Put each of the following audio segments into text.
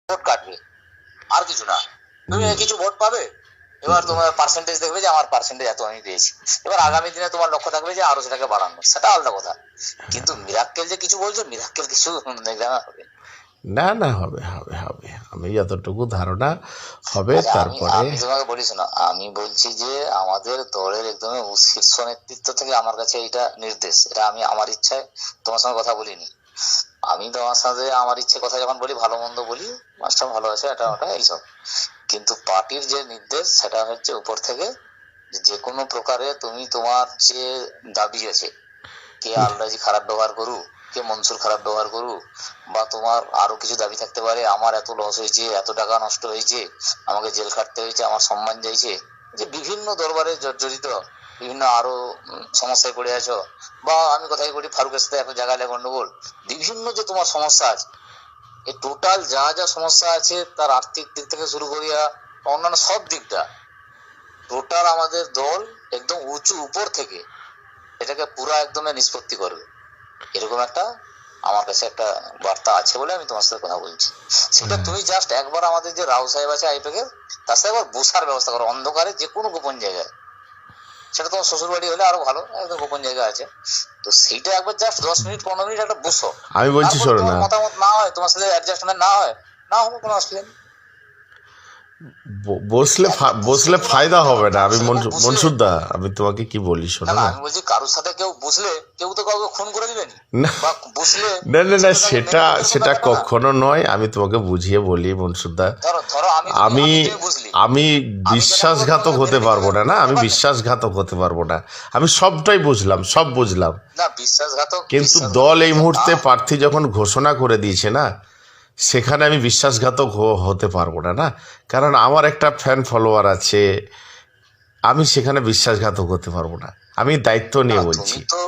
Vote কাটবে, আর কিছু না। তুমি কিছু ভোট পাবে, এবার তোমার পার্সেন্টেজ দেখবে যে আমার পার্সেন্টেজ এত আমি পেয়েছি, এবার আগামী দিনে তোমার লক্ষ্য থাকবে যে আরো সেটাকে বাড়ানো, সেটা আলাদা কথা। কিন্তু মিরাক্কেল যে কিছু বলছো, মিরাক্কেল কিছু হবে না না, হবে হবে হবে, আমি যতটুকু ধারণা হবে। আমি তারপরে আমি তোমাকে বলিস না, আমি বলছি যে আমাদের দলের একদমই শীর্ষ নেতৃত্ব থেকে আমার কাছে এটা নির্দেশ, এটা আমি আমার ইচ্ছায় তোমার সঙ্গে কথা বলিনি। আমি তোমার সাথে আমার ইচ্ছে কথা যখন বলি, ভালো মন্দ বলি, মাস্টার ভালো আছে এটা ওটা এইসব, কিন্তু পার্টির যে নির্দেশ সেটা হচ্ছে উপর থেকে, যে কোনো প্রকারে তুমি তোমার যে দাবি আছে, কে আলরাজি খারাপ ব্যবহার করুক, কে মনসুর খারাপ ব্যবহার করুক, বা তোমার আরো কিছু দাবি থাকতে পারে, আমার এত লস হয়েছে, এত টাকা নষ্ট হয়েছে, আমাকে জেল খাটতে হয়েছে, আমার সম্মান যাইছে, যে বিভিন্ন দরবারে জর্জরিত, বিভিন্ন আরো সমস্যায় পড়ে আছো, বা আমি কথাই বলি ফারুকের সাথে একটা জায়গায় গন্ডগোল, বিভিন্ন যে তোমার সমস্যা আছে, এই টোটাল যা যা সমস্যা আছে, তার আর্থিক দিক থেকে শুরু করিয়া অন্যান্য সব দিকটা, টোটাল আমাদের দল একদম উঁচু উপর থেকে এটাকে পুরা একদম নিষ্পত্তি করবে, এরকম একটা আমার কাছে একটা বার্তা আছে বলে আমি তোমার সাথে কথা বলছি। সেটা তুমি জাস্ট একবার আমাদের যে রাও সাহেব আছে আইপ্যাক এর, তার সাথে একবার বসার ব্যবস্থা করো অন্ধকারে, যে কোনো গোপন জায়গায়, সেটা তোমার শ্বশুর বাড়ি হলে আরো ভালো, একদম গোপন জায়গা আছে, তো সেইটা একবার জাস্ট 10 মিনিট 15 মিনিট একটা বসো। আমি বলছি, তারপর শোনো তোমার না, মতামত না হয়, তোমার সাথে অ্যাডজাস্টমেন্ট না হয়, না হবে, কোনো অসুবিধা নেই। বসলে ফায়দা হবে না। আমি বসলে মনসুরদা, আমি তোমাকে কি বলি, না শোনো না, না। আমি বলছি কারোর সাথে কেউ বসলে কেউ তো কাউকে খুন করে দিবেনি, না বা বসলে না না না, সেটাকে সেটা মেনে নিতে সেটা ব্যাপারটা না। কখনো নয়। আমি তোমাকে বুঝিয়ে বলি মনসুরদা, ধরো ধরো আমি আমি তুমি বুঝলি, আমি আমি যেটা বলবো বিশ্বাসঘাতক তোমাকে হতে মেনে পারবো নিতে না। না, আমি ব্যাপার নেই। বিশ্বাসঘাতক হতে পারবো না। আমি সবটাই বুঝলাম, সব বুঝলাম, না বিশ্বাসঘাতক, কিন্তু দল এই মুহূর্তে প্রার্থী যখন ঘোষণা করে দিয়েছে না, সেখানে আমি বিশ্বাসঘাতক হতে পারবো না। না, কারণ আমার একটা ফ্যান ফলোয়ার আছে, আমি সেখানে বিশ্বাসঘাতক হতে পারবো না। আমি দায়িত্ব নিয়ে বলছি, তুমি তো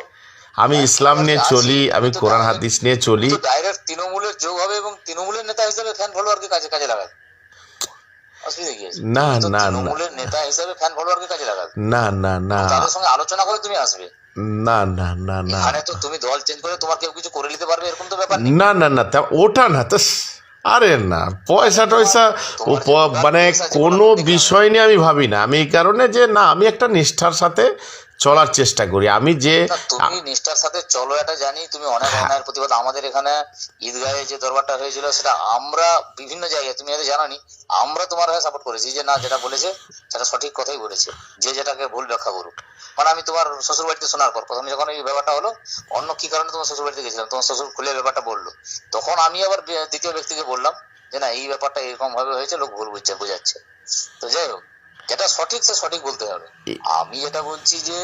আমি ইসলাম নিয়ে চলি, আমি কোরআন ডাইরেক্ট, হাদিস নিয়ে চলি। ডাইরেক্ট তৃণমূলের যোগ হবে এবং তৃণমূলের নেতা হিসেবে ফ্যান ফলোয়ারকে কাজে কাজে লাগাবে, অসুবিধা কি আছে? না তুমি তো না না তৃণমূলের নেতা হিসেবে ফ্যান ফলোয়ারকে কাজে লাগাবে, না না না তাদের সঙ্গে আলোচনা করে তুমি আসবে। না না না না এখানে তো তুমি দল চেঞ্জ করে তোমার কেউ কিছু করে নিতে পারবে এরকম তো ব্যাপার নেই। না না না, তা ওটা না তো। আরে না, পয়সা টয়সা মানে কোনো বিষয় নিয়ে আমি ভাবি না। আমি এই কারণে যে না, আমি একটা নিষ্ঠার সাথে চলার চেষ্টা করি। আমি যে তুমি নিষ্ঠার সাথে চলো এটা জানি, তুমি অনেক অন্যায়ের প্রতিবাদ, আমাদের এখানে ঈদগাহে যে দরবারটা হয়েছিল সেটা আমরা বিভিন্ন জায়গায়, তুমি হয়তো জানানি, আমরা তোমার হয়ে সাপোর্ট করেছি, যে না যেটা বলেছে সেটা সঠিক কথাই বলেছে, যে যেটাকে ভুল ব্যাখ্যা করুক। মানে আমি তোমার শ্বশুর বাড়িতে শোনার পর প্রথমে যখন এই ব্যাপারটা হলো, অন্য কি কারণে তোমার শ্বশুর বাড়িতে গেছিলাম, তোমার শ্বশুর খুলে ব্যাপারটা বললো, তখন আমি আবার দ্বিতীয় ব্যক্তিকে বললাম যে না এই ব্যাপারটা এরকম ভাবে হয়েছে, লোক ভুল বুঝছে বোঝাচ্ছে। তো যাই হোক, যেটা সঠিক সে সঠিক বলতে হবে। আমি যেটা বলছি যে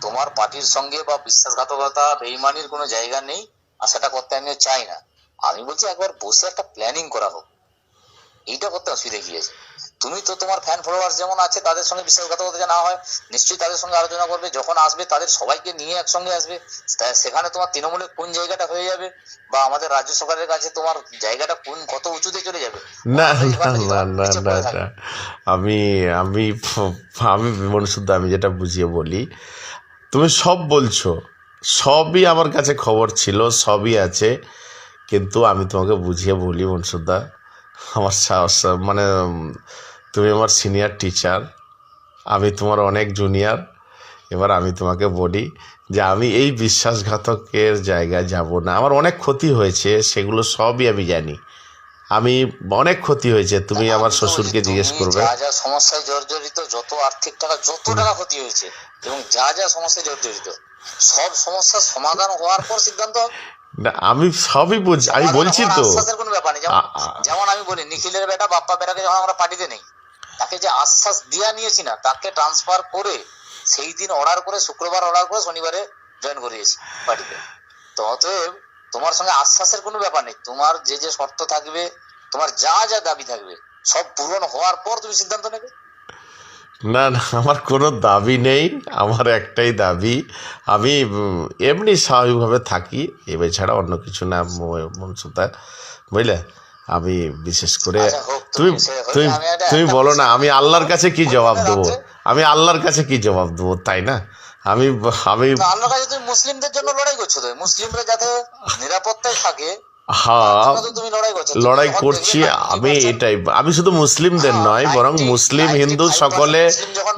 তোমার পার্টির সঙ্গে বা বিশ্বাসঘাতকতা বেইমানির কোনো জায়গা নেই, আর সেটা করতে আমিও চাই না। আমি বলছি একবার বসে একটা প্ল্যানিং করা হোক, এইটা করতে অসুবিধা কি আছে? তুমি তো তোমার ফ্যান ফলোয়ার্স যেমন আছে তাদের সঙ্গে বিশ্বাসঘাতকতা না হয়, নিশ্চয়ই তাদের সঙ্গে আলোচনা করবে, যখন আসবে তাদের সবাইকে নিয়ে একসঙ্গে আসবে, সেখানে তোমার তৃণমূলের কোন জায়গাটা হয়ে যাবে, বা আমাদের রাজ্য সরকারের কাছে তোমার জায়গাটা কোন কত উঁচুতে চলে যাবে। না না না না না না, আমি আমি আমি মনসুরদা, আমি যেটা বুঝিয়ে বলি, তুমি সব বলছো, সবই আমার কাছে খবর ছিল, সবই আছে, কিন্তু আমি তোমাকে বুঝিয়ে বলি মনসুরদা, আমার সাহস মানে তুমি আমার সিনিয়র টিচার, আমি তোমার অনেক জুনিয়র। এবার আমি তোমাকে বলি যে আমি এই বিশ্বাসঘাতকের জায়গায় যাব না। আমার অনেক ক্ষতি হয়েছে, সেগুলো সবই আমি জানি, আমি অনেক ক্ষতি হয়েছে। তুমি আমার শ্বশুরকে জিজ্ঞেস করবে, যা যা সমস্যায় জর্জরিত, যত আর্থিক টাকা যত টাকা ক্ষতি হয়েছে এবং যা যা সমস্যায় জর্জরিত, সব সমস্যার সমাধান হওয়ার পর সিদ্ধান্ত হবে। না আমি সবই বুঝি, আমি বলছি তো। আশ্বাসের কোনো ব্যাপার নেই, যেমন আমি বলি নিখিলের বেটা বাপ্পা বেটাকে যখন আমরা পার্টিতে নেই, তাকে যে আশ্বাস দিয়া নিয়েছি না, তাকে ট্রান্সফার করে সেই দিন অর্ডার করে, শুক্রবার অর্ডার করে শনিবারে জয়েন করিয়েছি পার্টিতে। তো অতএব তোমার সঙ্গে আশ্বাসের কোনো ব্যাপার নেই, তোমার যে যে শর্ত থাকবে, তোমার যা যা দাবি থাকবে, সব পূরণ হওয়ার পর তুমি সিদ্ধান্ত নেবে। না না, আমার কোনো দাবি নেই, আমার একটাই দাবি, আমি এমনি স্বাভাবিকভাবে থাকি, এবার ছাড়া অন্য কিছু না মনসুরদা, বুঝলে। আমি বিশেষ করে তুমি তুমি তুমি বলো না, আমি আল্লাহর কাছে কি জবাব দেবো, আমি আল্লাহর কাছে কি জবাব দেবো, তাই না? আমি আমি আল্লাহর কাছে তুমি মুসলিমদের জন্য লড়াই করছো, তো মুসলিমরা যাতে নিরাপত্তায় থাকে, হ্যাঁ, তার জন্য তো তুমি লড়াই করছো। তুমি লড়াই যখন করছি দেখবে আমি 90%, এটাই, আমি শুধু মুসলিমদের হ্যাঁ, নয় বরং মুসলিম হিন্দু 95% সকলে মুসলিম যখন,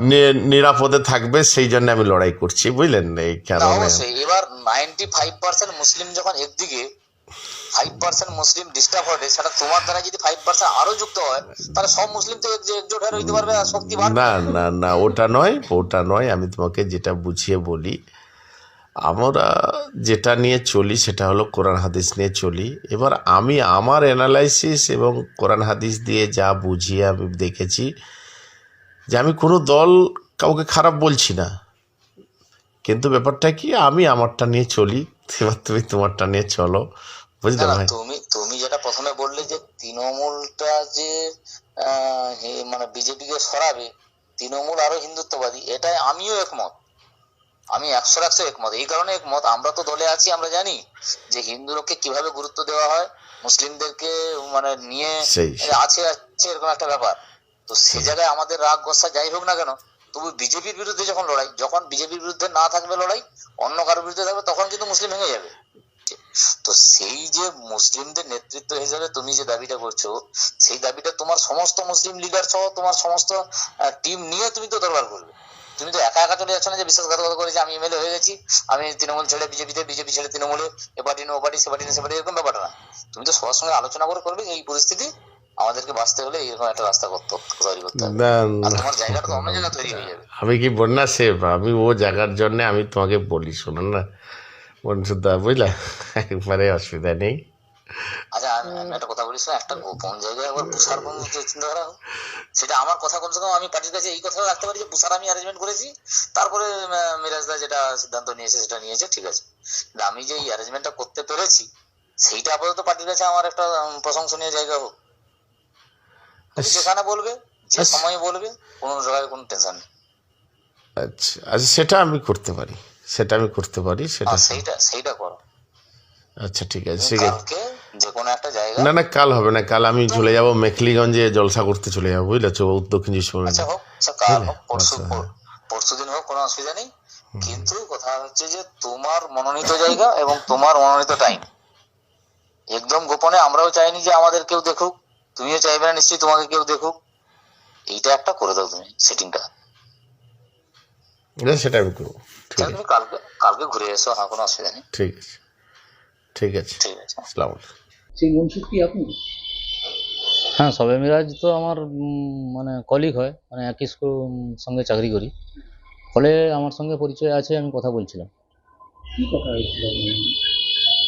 নিরাপদে থাকবে সেই জন্য আমি লড়াই করছি, বুঝলেন, এই না কারণে। অবশ্যই, এবার 95% মুসলিম যখন একদিকে, 5% মুসলিম ডিস্টার্ব হবে, সেটা তোমার দ্বারা যদি 5% আরো যুক্ত হয়, তাহলে সব মুসলিম তো একজোট হয়ে হইতে পারবে আর শক্তি বাড়বে। না না না, ওটা নয়, ওটা নয়, আমি তোমাকে যেটা বুঝিয়ে বলি, আমরা যেটা নিয়ে চলি সেটা হলো কোরআন হাদিস নিয়ে চলি। এবার আমি আমার অ্যানালাইসিস এবং কোরআন হাদিস দিয়ে যা বুঝিয়ে আমি দেখেছি যে আমি কোনো দল কাউকে খারাপ বলছি না, কিন্তু ব্যাপারটা কি, আমি আমারটা নিয়ে চলি, এবার তুমি তোমারটা নিয়ে চলো, বুঝলে না না, ভাই। তুমি তুমি যেটা প্রথমে বললে যে তৃণমূলটা যে মানে বিজেপি কে সরাবে, তৃণমূল আরো হিন্দুত্ববাদী, এটাই আমিও একমত। আমি 100% একমত। এই কারণে একমত, আমরা তো দলে আছি, আমরা জানি যে হিন্দু লোককে কিভাবে গুরুত্ব দেওয়া হয়, মুসলিমদেরকে মানে নিয়ে সেই আছে আছে এরকম একটা ব্যাপার। তো সে জায়গায় আমাদের রাগ গোসা যাই হোক না কেন, তবু বিজেপির বিরুদ্ধে যখন লড়াই, যখন বিজেপির বিরুদ্ধে না থাকবে লড়াই, অন্য কারোর বিরুদ্ধে থাকবে, তখন কিন্তু মুসলিম ভেঙে যাবে। তো সেই যে মুসলিমদের নেতৃত্ব হিসেবে তুমি যে দাবিটা করছো, সেই দাবিটা তোমার সমস্ত মুসলিম লিডার সহ তোমার সমস্ত টিম নিয়ে তুমি তো দরবার করবে। তুমি তো একা একা চলে যাচ্ছ না যে বিশ্বাসঘাতকতা করে যে আমি এমএলএ হয়ে গেছি, আমি তৃণমূল ছেড়ে বিজেপিতে, বিজেপি ছেড়ে তৃণমূলে, এ পার্টি না ও পার্টি, সে পার্টি না সে পার্টি, এরকম ব্যাপারটা না। তুমি তো সবার সঙ্গে আলোচনা করে করবে এই পরিস্থিতি আমাদেরকে বাঁচতে হলে এরকম একটা রাস্তা তৈরি করতে হবে, না আর না, তোমার জায়গাটা তো অন্য জায়গায় তৈরি হয়ে যাবে। আমি কি বন্যা সেব, আমি ও জায়গার জন্য আমি তোমাকে বলি, শোনো না বন্ধুদা, বুঝলা, একবারে অসুবিধা নেই। আচ্ছা, আমি একটা কথা বলিস না, একটা গোপন জায়গায় আবার বুসার কোন চিন্তাধারা হোক, সেটা আমার কথা কমসে কম আমি পার্টির কাছে এই কথাটা রাখতে পারি যে বুসার আমি অ্যারেঞ্জমেন্ট করেছি, তারপরে মিরাজদা যেটা সিদ্ধান্ত নিয়েছে সেটা নিয়েছে, ঠিক আছে, কিন্তু আমি যে এই অ্যারেঞ্জমেন্টটা করতে পেরেছি সেইটা আপাতত পার্টির কাছে আমার একটা প্রশংসনীয় জায়গা হোক। তুমি যেখানে বলবে, যে সময় বলবে, কোনো জায়গায় কোনো টেনশন নেই। আচ্ছা আচ্ছা, সেটা আমি করতে পারি, সেটা আমি করতে পারি, সেটা। সেইটা সেইটা করো। আচ্ছা ঠিক আছে, তুমি ঠিক আছে। কালকে যে কোনো একটা জায়গা, না না, কাল হবে না, কাল আমি চলে যাব মেখলিগঞ্জে জলসা করতে চলে যাবো, বুঝলে, দক্ষিণ চব্বিশ পরগনা, আচ্ছা হোক, আচ্ছা কাল বুঝলে। হোক, পরশু আচ্ছা হ্যাঁ। পরশু দিন হোক, কোনো অসুবিধা নেই। কিন্তু কথা হচ্ছে যে তোমার মনোনীত জায়গা এবং তোমার মনোনীত টাইম, একদম গোপনে, আমরাও চাইনি যে আমাদের কেউ দেখুক, তুমিও চাইবে না নিশ্চয়ই তোমাকে কেউ দেখুক, এইটা একটা করে দাও তুমি সেটিংটা। সেটা আমি করবো, ঠিক আছে, তুমি কালকে কালকে ঘুরে এসো, হ্যাঁ কোনো অসুবিধা নেই। ঠিক আছে, ঠিক আছে, ঠিক আছে। আসসালামু আলাইকুম। সেই মুন্সিফ কি আপনি? হ্যাঁ, সবে মিরাজ তো আমার মানে কলিগ হয়, মানে একই সঙ্গে চাকরি করি, ফলে আমার সঙ্গে পরিচয় আছে, আমি কথা বলছিলাম। কি কথা হয়েছিল আপনার?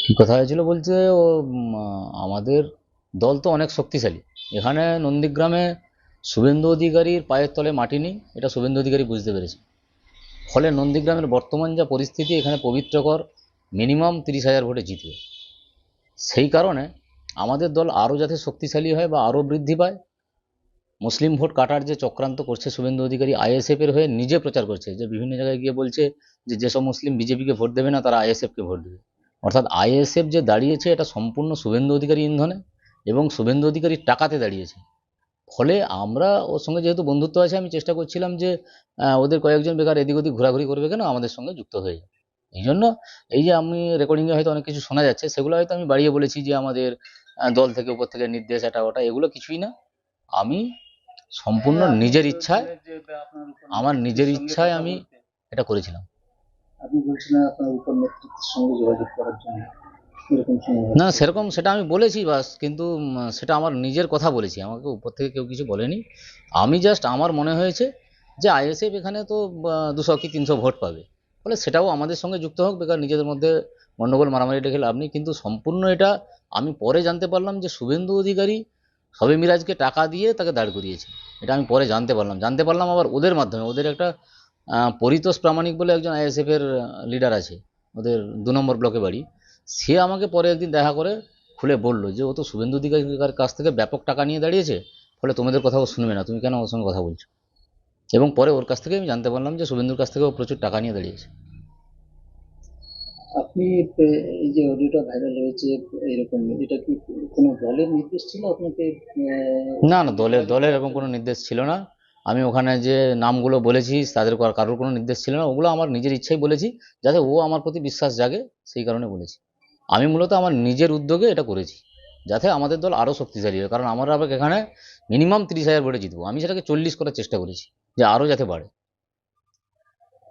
কী কথা হয়েছিল বলতে, ও আমাদের দল তো অনেক শক্তিশালী, এখানে নন্দীগ্রামে শুভেন্দু অধিকারীর পায়ের তলে মাটি নেই, এটা শুভেন্দু অধিকারী বুঝতে পেরেছে। ফলে নন্দীগ্রামের বর্তমান যা পরিস্থিতি, এখানে পবিত্রকর মিনিমাম 30,000 ভোটে জিতবে। সেই কারণে আমাদের দল আরও যাতে শক্তিশালী হয় বা আরও বৃদ্ধি পায়, মুসলিম ভোট কাটার যে চক্রান্ত করছে শুভেন্দু অধিকারী, আইএসএফের হয়ে নিজে প্রচার করছে, যে বিভিন্ন জায়গায় গিয়ে বলছে যে যেসব মুসলিম বিজেপিকে ভোট দেবে না তারা আইএসএফকে ভোট দেবে। অর্থাৎ আইএসএফ যে দাঁড়িয়েছে এটা সম্পূর্ণ শুভেন্দু অধিকারী ইন্ধনে এবং শুভেন্দু অধিকারীর টাকাতে দাঁড়িয়েছে। ফলে আমরা ওর সঙ্গে যেহেতু বন্ধুত্ব আছে, আমি চেষ্টা করছিলাম যে ওদের কয়েকজন বেকার এদিক ওদিক ঘোরাঘুরি করবে কেন, আমাদের সঙ্গে যুক্ত হয়ে যাবে। এই জন্য এই যে আমি রেকর্ডিংয়ে হয়তো অনেক কিছু শোনা যাচ্ছে, সেগুলো হয়তো আমি বাড়িয়ে বলেছি যে আমাদের দল থেকে উপর থেকে নির্দেশ, এটা ওটা, এগুলো কিছুই না। আমি সম্পূর্ণ নিজের ইচ্ছায়, আমার নিজের ইচ্ছায় আমি এটা করেছিলাম। আপনি বলছিলেন আপনার উপর নেতৃত্বের সঙ্গে যোগাযোগ করার জন্য, এরকম শোনা না যাচ্ছে। সেরকম, সেটা আমি বলেছি বাস, কিন্তু সেটা আমার নিজের কথা বলেছি, আমাকে উপর থেকে কেউ কিছু বলেনি। আমি জাস্ট আমার মনে হয়েছে যে আইএসএফ এখানে তো 200 কি 300 ভোট পাবে, ফলে সেটাও আমাদের সঙ্গে যুক্ত হোক, বেকার নিজেদের মধ্যে গণ্ডগোল মারামারি ডেকে লাভ নেই। কিন্তু সম্পূর্ণ এটা আমি পরে জানতে পারলাম যে শুভেন্দু অধিকারী সবে মিরাজকে টাকা দিয়ে তাকে দাঁড় করিয়েছে, এটা আমি পরে জানতে পারলাম আবার ওদের মাধ্যমে। ওদের একটা পরিতোষ প্রামাণিক বলে একজন আইএসএফ এর লিডার আছে, ওদের 2 নম্বর ব্লকে বাড়ি, সে আমাকে পরে একদিন দেখা করে খুলে বললো যে ও তো শুভেন্দু অধিকারীর কাছ থেকে ব্যাপক টাকা নিয়ে দাঁড়িয়েছে, ফলে তোমাদের কথা ও শুনবে না, তুমি কেন ওর সঙ্গে কথা বলছো। এবং পরে ওর কাছ থেকে আমি জানতে পারলাম যে শুভেন্দুর কাছ থেকে ও প্রচুর টাকা নিয়ে দাঁড়িয়েছে। আপনি এই যে অডিওটা ভাইরাল হয়েছে এরকম, এটা কি কোনো দলের নির্দেশ ছিল আপনাকে? না না, দলের এরকম কোনো নির্দেশ ছিল না। আমি ওখানে যে নামগুলো বলেছি তাদের কারোর কোনো নির্দেশ ছিল না, ওগুলো আমার নিজের ইচ্ছাই বলেছি, যাতে ও আমার প্রতি বিশ্বাস জাগে, সেই কারণে বলেছি। আমি মূলত আমার নিজের উদ্যোগে এটা করেছি, যাতে আমাদের দল আরও শক্তিশালী হয়। কারণ আমরা এখানে মিনিমাম 30,000 ভোটে জিতবো। আমি সেটাকে 40 করার চেষ্টা করেছি, যে আরও যাতে বাড়ে।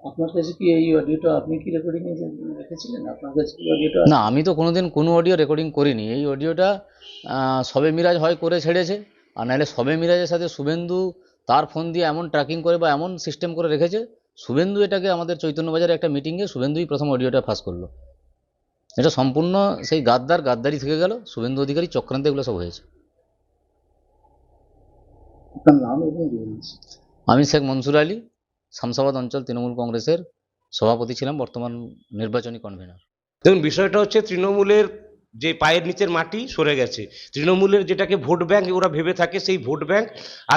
আপনার কাছে কি এই অডিওটা আপনি কি রেকর্ডিং এ রেখেছিলেন? আপনার কাছে কি অডিওটা না, আমি তো কোনোদিন কোনো অডিও রেকর্ডিং করিনি। এই অডিওটা সবে মিরাজ হয় করে ছেড়েছে, আর নাহলে সবে মিরাজের সাথে শুভেন্দু তার ফোন দিয়ে এমন ট্র্যাকিং করে বা এমন সিস্টেম করে রেখেছে, শুভেন্দু এটাকে আমাদের চৈতন্যবাজারে একটা মিটিংয়ে শুভেন্দুই প্রথম অডিওটা ফাঁস করলো। এটা সম্পূর্ণ সেই গাদ্দারি থেকে গেল, শুভেন্দু অধিকারী চক্রান্তে এগুলো সব হয়েছে। আপনার নাম এবং ডিটেলস? আমি শেখ মনসুর আলী, শামসাবাদ অঞ্চল তৃণমূল কংগ্রেসের সভাপতি ছিলাম, বর্তমান নির্বাচনী কনভেনার। দেখুন, বিষয়টা হচ্ছে তৃণমূলের যে পায়ের নিচের মাটি সরে গেছে। তৃণমূলের যেটাকে ভোট ব্যাংক ওরা ভেবে থাকে, সেই ভোট ব্যাংক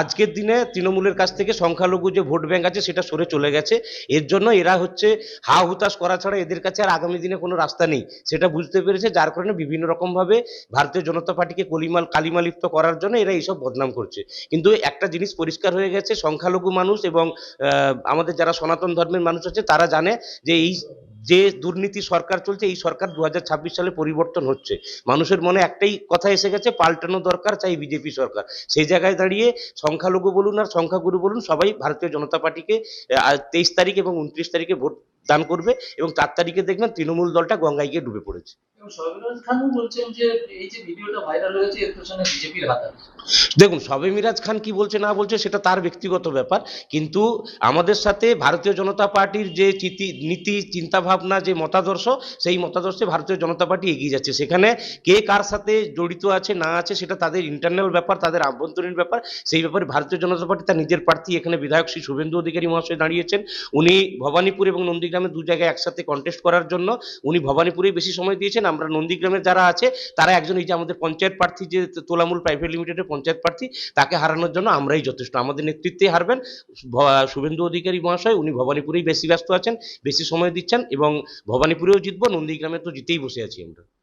আজকের দিনে তৃণমূলের কাছ থেকে সংখ্যালঘু যে ভোট ব্যাংক আছে সেটা সরে চলে গেছে। এর জন্য এরা হচ্ছে হা হুতাশ করা ছাড়া এদের কাছে আর আগামী দিনে কোনো রাস্তা নেই, সেটা বুঝতে পেরেছে। যার কারণে বিভিন্ন রকমভাবে ভারতীয় জনতা পার্টিকে কালিমালিপ্ত করার জন্য এরা এইসব বদনাম করছে। কিন্তু একটা জিনিস পরিষ্কার হয়ে গেছে, সংখ্যালঘু মানুষ এবং আমাদের যারা সনাতন ধর্মের মানুষ আছে তারা জানে যে এই যে দুর্নীতি সরকার চলছে, এই সরকার 2026 সালে পরিবর্তন হচ্ছে। মানুষের মনে একটাই কথা এসে গেছে, পাল্টানো দরকার, চাই বিজেপি সরকার। সেই জায়গায় দাঁড়িয়ে সংখ্যালঘু বলুন আর সংখ্যাগুরু বলুন, সবাই ভারতীয় জনতা পার্টিকে 23 তারিখ এবং 29 তারিখে ভোট দান করবে, এবং 4 তারিখে দেখবেন তৃণমূল দলটা গঙ্গায় গিয়ে ডুবে পড়েছে। এবং সর্বরাজ খানও বলছেন যে এই যে ভিডিওটা ভাইরাল হয়েছে এর পেছনে বিজেপির হাত আছে। দেখুন, শবে মিরাজ খান কি বলছে না বলছে সেটা তার ব্যক্তিগত ব্যাপার, কিন্তু আমাদের সাথে ভারতীয় জনতা পার্টির যে নীতি চিন্তাভাবনা, যে মতাদর্শ, সেই মতাদর্শে ভারতীয় জনতা পার্টি এগিয়ে যাচ্ছে। সেখানে কে কার সাথে জড়িত আছে না আছে সেটা তাদের ইন্টারনাল ব্যাপার, তাদের আভ্যন্তরীণ ব্যাপার। সেই ব্যাপারে ভারতীয় জনতা পার্টি তার নিজের প্রার্থী, এখানে বিধায়ক শ্রী শুভেন্দু অধিকারী মহাশয় দাঁড়িয়েছেন। উনি ভবানীপুর এবং নন্দীগ্রামে দু জায়গায় একসাথে কন্টেস্ট করার জন্য উনি ভবানীপুরেই বেশি সময় দিয়েছেন। আমরা নন্দীগ্রামের যারা আছে তারা একজন, এই যে আমাদের পঞ্চায়েত প্রার্থী, যে তোলামূল প্রাইভেট লিমিটেডের পঞ্চায়েত প্রার্থী, তাকে হারানোর জন্য আমরাই যথেষ্ট। আমাদের নেতৃত্বে হারবেন শুভেন্দু অধিকারী মহাশয়। উনি ভবানীপুরেই বেশি ব্যস্ত আছেন, বেশি সময় দিচ্ছেন, এবং ভবানীপুরেও জিতবো, নন্দীগ্রামে তো জিতেই বসে আছি আমরা।